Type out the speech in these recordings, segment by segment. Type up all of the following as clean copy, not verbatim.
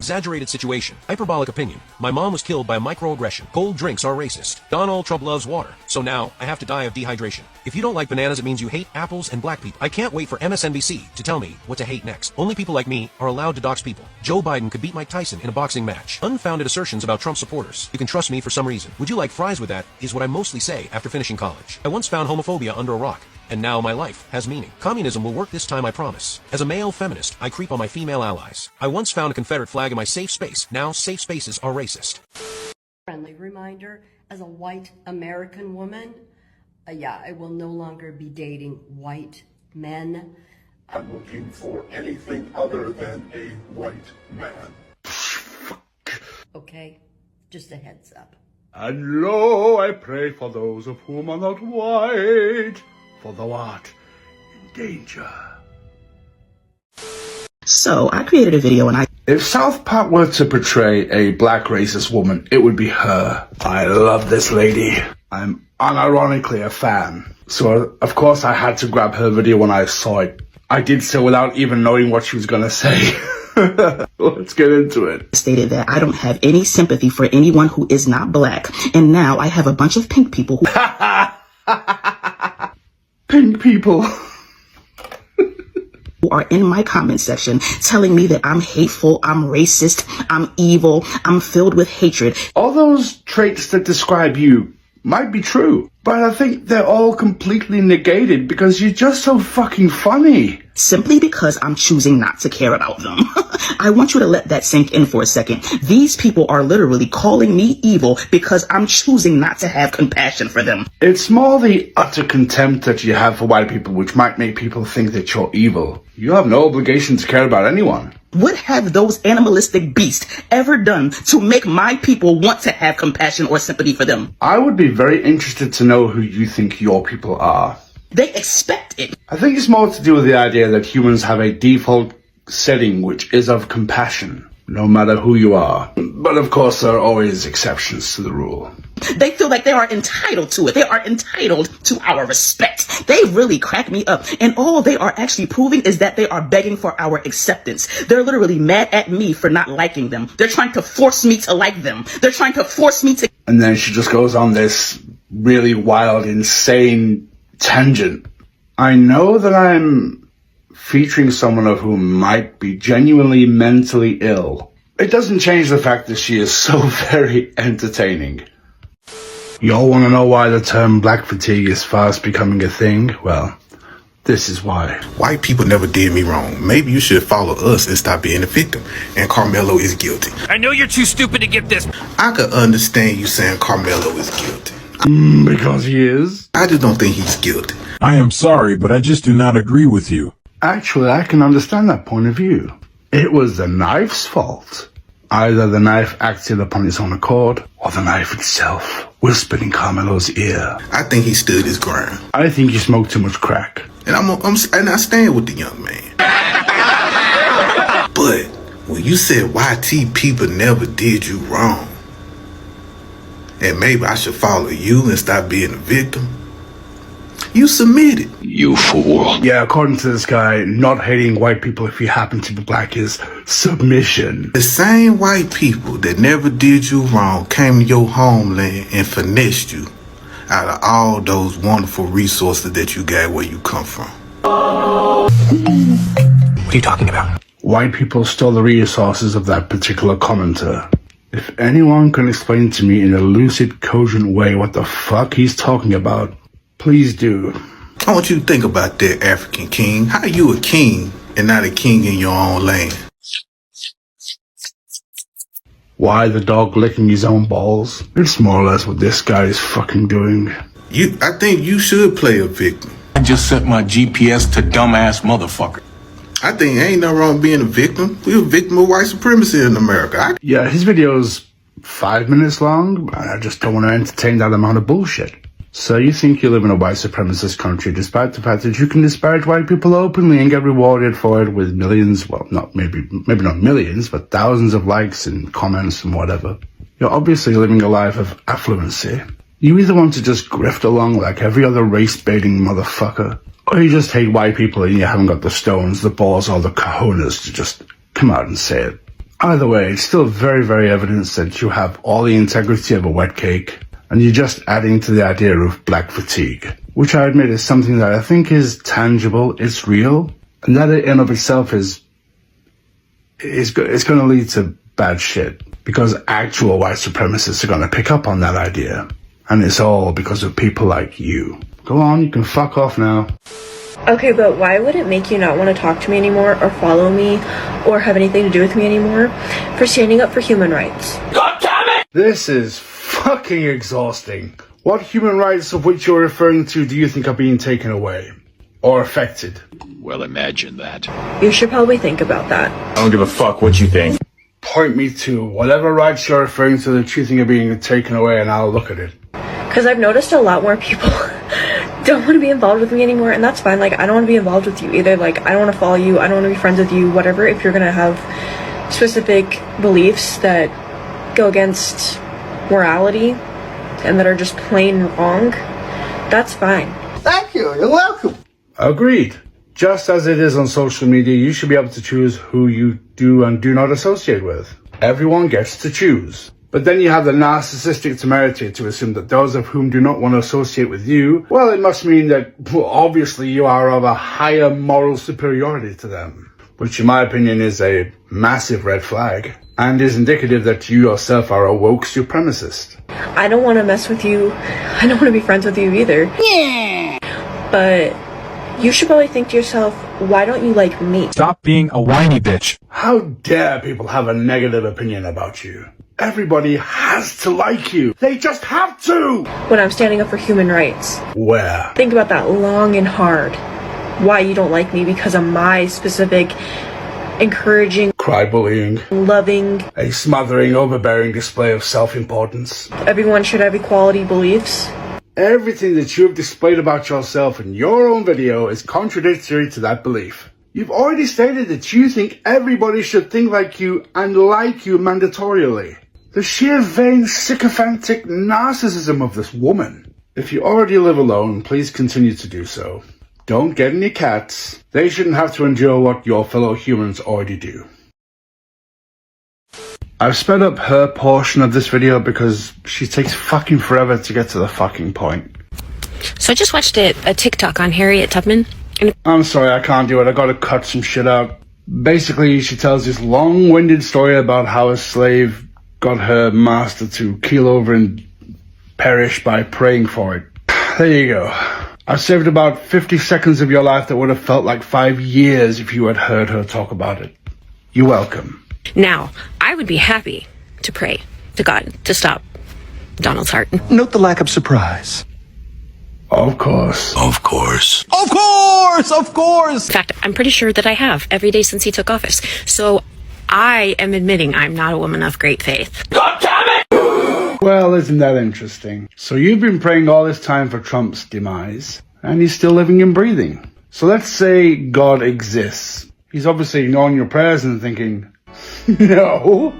Exaggerated situation. Hyperbolic opinion. My mom was killed by a microaggression. Cold drinks are racist. Donald Trump loves water. So now, I have to die of dehydration. If you don't like bananas, it means you hate apples and black people. I can't wait for MSNBC to tell me what to hate next. Only people like me are allowed to dox people. Joe Biden could beat Mike Tyson in a boxing match. Unfounded assertions about Trump supporters. You can trust me for some reason. Would you like fries with that, is what I mostly say after finishing college. I once found homophobia under a rock. And now my life has meaning. Communism will work this time, I promise. As a male feminist, I creep on my female allies. I once found a Confederate flag in my safe space. Now safe spaces are racist. Friendly reminder, as a white American woman, I will no longer be dating white men. I'm looking for anything other than a white man. Okay, just a heads up. And lo, I pray for those of whom are not white, for thou art in danger. So I created a video and If South Park were to portray a black racist woman, it would be her. I love this lady. I'm unironically a fan. So of course I had to grab her video when I saw it. I did so without even knowing what she was gonna say. Let's get into it. Stated that I don't have any sympathy for anyone who is not black. And now I have a bunch of pink people who... Pink people. who are in my comment section telling me that I'm hateful, I'm racist, I'm evil, I'm filled with hatred. All those traits that describe you might be true, but I think they're all completely negated because you're just so fucking funny. Simply because I'm choosing not to care about them. I want you to let that sink in for a second. These people are literally calling me evil because I'm choosing not to have compassion for them. It's more the utter contempt that you have for white people which might make people think that you're evil. You have no obligation to care about anyone. What have those animalistic beasts ever done to make my people want to have compassion or sympathy for them? I would be very interested to know who you think your people are. They expect it. I think it's more to do with the idea that humans have a default setting which is of compassion, no matter who you are. But of course, there are always exceptions to the rule. They feel like they are entitled to it. They are entitled to our respect. They really crack me up. And all they are actually proving is that they are begging for our acceptance. They're literally mad at me for not liking them. They're trying to force me to like them. They're trying to force me to... And then she just goes on this really wild, insane tangent. I know that I'm featuring someone of whom might be genuinely mentally ill. It doesn't change the fact that she is so very entertaining. Y'all want to know why the term black fatigue is fast becoming a thing? Well, this is why. White people never did me wrong. Maybe you should follow us and stop being a victim. And Carmelo is guilty. I know you're too stupid to get this. I could understand you saying Carmelo is guilty. Because he is? I just don't think he's guilty. I am sorry, but I just do not agree with you. Actually, I can understand that point of view. It was the knife's fault. Either the knife acted upon its own accord, or the knife itself whispered in Carmelo's ear. I think he stood his ground. I think you smoked too much crack. And I stand with the young man. But when you said YT people never did you wrong, and maybe I should follow you and stop being a victim, you submitted. You fool. Yeah, according to this guy, not hating white people if you happen to be black is submission. The same white people that never did you wrong came to your homeland and finessed you out of all those wonderful resources that you got where you come from. What are you talking about? White people stole the resources of that particular commenter. If anyone can explain to me in a lucid, cogent way what the fuck he's talking about, please do. I want you to think about that, African king. How are you a king and not a king in your own land? Why the dog licking his own balls? It's more or less what this guy is fucking doing. I think you should play a victim. I just set my GPS to dumbass motherfucker. I think ain't no wrong being a victim. We're a victim of white supremacy in America. Yeah, his video's 5 minutes long, and I just don't want to entertain that amount of bullshit. So you think you live in a white supremacist country despite the fact that you can disparage white people openly and get rewarded for it with millions, well, maybe not millions, but thousands of likes and comments and whatever. You're obviously living a life of affluency. You either want to just grift along like every other race-baiting motherfucker, or you just hate white people and you haven't got the stones, the balls, or the cojones to just come out and say it. Either way, it's still very, very evident that you have all the integrity of a wet cake, and you're just adding to the idea of black fatigue, which I admit is something that I think is tangible, it's real, and that in of itself is going to lead to bad shit, because actual white supremacists are going to pick up on that idea, and it's all because of people like you. Go on, you can fuck off now. Okay, but why would it make you not want to talk to me anymore or follow me or have anything to do with me anymore for standing up for human rights? God damn it! This is fucking exhausting. What human rights of which you're referring to do you think are being taken away? Or affected? Well, imagine that. You should probably think about that. I don't give a fuck what you think. Point me to whatever rights you're referring to that you think are being taken away and I'll look at it. Because I've noticed a lot more people don't want to be involved with me anymore, and that's fine. Like, I don't want to be involved with you either. Like, I don't want to follow you. I don't want to be friends with you, whatever. If you're going to have specific beliefs that go against morality and that are just plain wrong, that's fine. Thank you. You're welcome. Agreed. Just as it is on social media, you should be able to choose who you do and do not associate with. Everyone gets to choose. But then you have the narcissistic temerity to assume that those of whom do not want to associate with you, well, it must mean that, well, obviously you are of a higher moral superiority to them, which in my opinion is a massive red flag, and is indicative that you yourself are a woke supremacist. I don't want to mess with you. I don't want to be friends with you either. Yeah. But you should probably think to yourself, why don't you like me? Stop being a whiny bitch. How dare people have a negative opinion about you? Everybody has to like you. They just have to! When I'm standing up for human rights. Where? Think about that long and hard. Why you don't like me because of my specific encouraging, Cry-bullying. loving, A smothering, overbearing display of self-importance. everyone should have equality beliefs. Everything that you have displayed about yourself in your own video is contradictory to that belief. You've already stated that you think everybody should think like you and like you mandatorily. The sheer vain, sycophantic narcissism of this woman. If you already live alone, please continue to do so. Don't get any cats. They shouldn't have to endure what your fellow humans already do. I've sped up her portion of this video because she takes fucking forever to get to the fucking point. So I just watched a TikTok on Harriet Tubman. I'm sorry, I can't do it. I gotta cut some shit out. Basically, she tells this long-winded story about how a slave got her master to keel over and perish by praying for it. There you go. I've saved about 50 seconds of your life that would have felt like 5 years if you had heard her talk about it. You're welcome. Now, I would be happy to pray to God to stop Donald's heart. Note the lack of surprise. Of course. Of course. Of course! Of course! In fact, I'm pretty sure that I have every day since he took office. So I am admitting I'm not a woman of great faith. God damn it! Well, isn't that interesting? So you've been praying all this time for Trump's demise, and he's still living and breathing. So let's say God exists. He's obviously ignoring your prayers and thinking, no,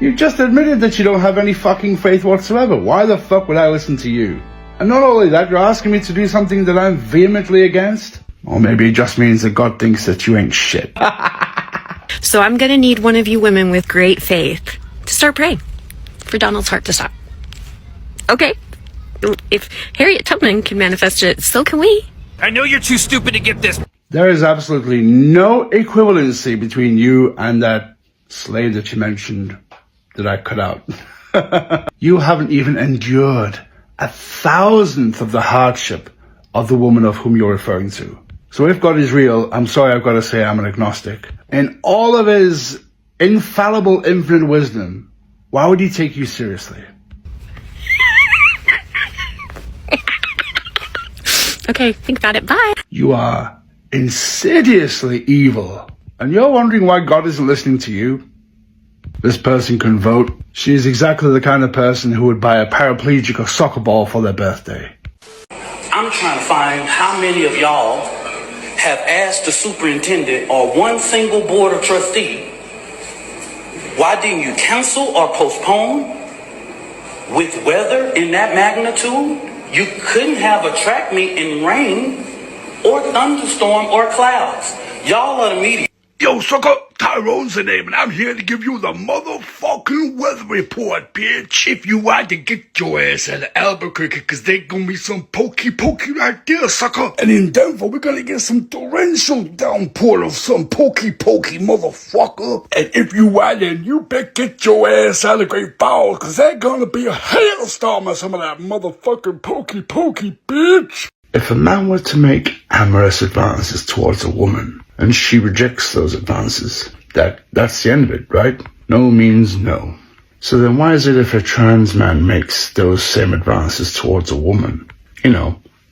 you just admitted that you don't have any fucking faith whatsoever. Why the fuck would I listen to you? And not only that, you're asking me to do something that I'm vehemently against? Or maybe it just means that God thinks that you ain't shit. So I'm going to need one of you women with great faith to start praying for Donald's heart to stop. Okay. If Harriet Tubman can manifest it, so can we. I know you're too stupid to get this. There is absolutely no equivalency between you and that slave that you mentioned that I cut out. You haven't even endured 1,000th of the hardship of the woman of whom you're referring to. So if God is real, I'm sorry, I've got to say I'm an agnostic. In all of his infallible infinite wisdom, why would he take you seriously? Okay, think about it. Bye. You are insidiously evil. And you're wondering why God isn't listening to you? This person can vote. She is exactly the kind of person who would buy a paraplegic a soccer ball for their birthday. I'm trying to find how many of y'all have asked the superintendent or one single board of trustee, why didn't you cancel or postpone? With weather in that magnitude, you couldn't have a track meet in rain or thunderstorm or clouds. Y'all are the media. Yo, sucker, Tyrone's the name, and I'm here to give you the motherfucking weather report, bitch. If you want to get your ass out of Albuquerque, cause they gonna be some pokey right there, sucker. And in Denver, we're gonna get some torrential downpour of some pokey motherfucker. And if you want, then you better get your ass out of Great Falls, cause there's gonna be a hailstorm of some of that motherfucking pokey, bitch. If a man were to make amorous advances towards a woman, and she rejects those advances, that's the end of it, right? No means no. So then why is it if a trans man makes those same advances towards a woman,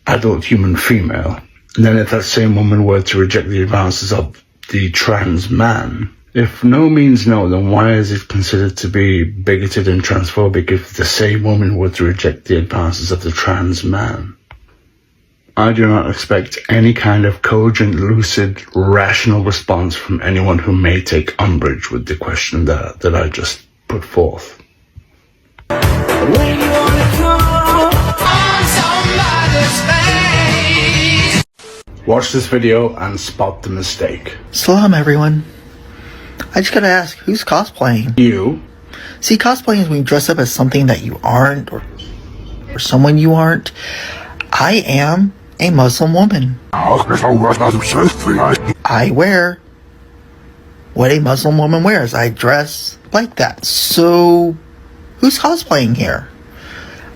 adult human female, and then if that same woman were to reject the advances of the trans man, if no means no, then why is it considered to be bigoted and transphobic if the same woman were to reject the advances of the trans man? I do not expect any kind of cogent, lucid, rational response from anyone who may take umbrage with the question that I just put forth. Watch this video and spot the mistake. Salam, everyone. I just gotta ask, who's cosplaying? You. See, cosplaying is when you dress up as something that you aren't, or someone you aren't. I am a Muslim woman. I wear what a Muslim woman wears. I dress like that. So, who's cosplaying here?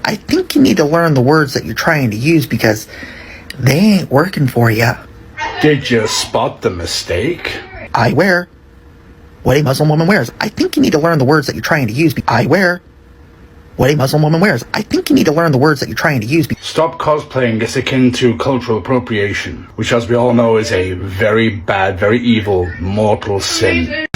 I think you need to learn the words that you're trying to use because they ain't working for you. Did you spot the mistake? I wear what a Muslim woman wears. I think you need to learn the words that you're trying to use. I wear what a Muslim woman wears. I think you need to learn the words that you're trying to use. Stop cosplaying is akin to cultural appropriation, which as we all know is a very bad, very evil, mortal sin.